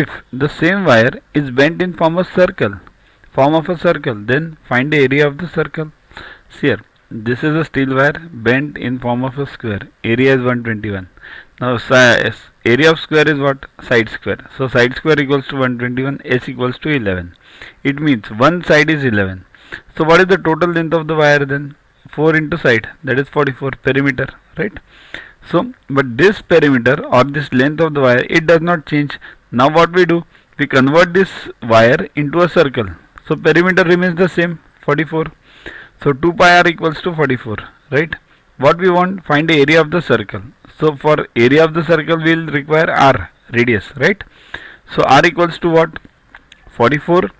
if the same wire is bent in form of a circle, then find the area of the circle. See here, this is a steel wire bent in form of a square. Area is 121. Now area of square is what? Side square. So side square equals to 121. S equals to 11. It means one side is 11. So what is the total length of the wire then? 4 into side, that is 44 perimeter, right? So but this perimeter or this length of the wire, it does not change. Now what we do? We convert this wire into a circle. So perimeter remains the same, 44. So 2 pi r equals to 44, right? What we want? Find the area of the circle. So for area of the circle we will require r, radius, right? So r equals to what? 44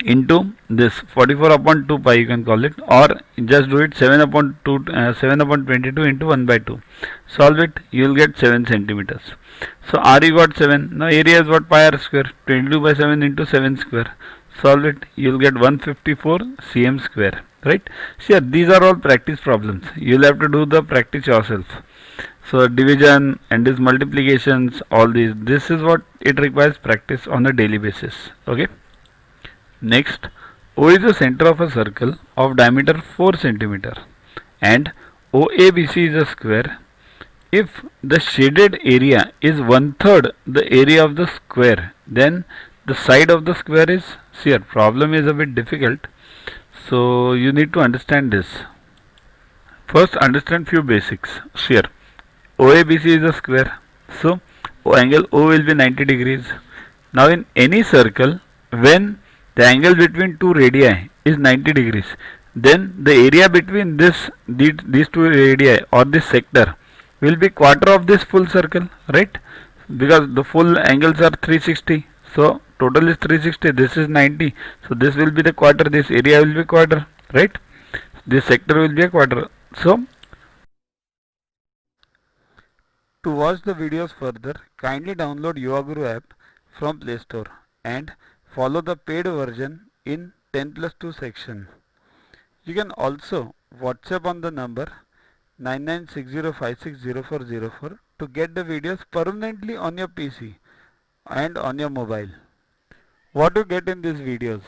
into this 44 upon 2 pi, you can call it, or just do it 7 upon 22 into 1 by 2. Solve it, you will get 7 centimeters. So r you got 7. Now area is what? Pi r square. 22 by 7 into 7 square. Solve it, you will get 154 cm square, right? See, these are all practice problems. You will have to do the practice yourself. So division and this multiplications, all these, this is what it requires practice on a daily basis. Okay. Next, O is the center of a circle of diameter 4 cm and OABC is a square. If the shaded area is 1/3 the area of the square, then the side of the square is, see here, problem is a bit difficult, so you need to understand this. First understand few basics. See here, OABC is a square, so angle O will be 90 degrees. Now in any circle, when the angle between two radii is 90 degrees, then the area between these two radii or this sector will be quarter of this full circle, right? Because the full angles are 360, so total is 360, this is 90, so this will be the quarter, this area will be quarter, right? This sector will be a quarter. So to watch the videos further, kindly download Yogaguru app from Play Store and follow the paid version in 10+2 section. You can also WhatsApp on the number 9960560404 to get the videos permanently on your PC and on your mobile. What you get in these videos?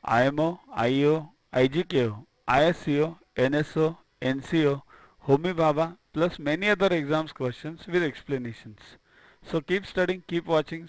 IMO, IO, IGKO, ISCO, NSO, NCO, Homi Bhabha plus many other exams questions with explanations. So keep studying, keep watching.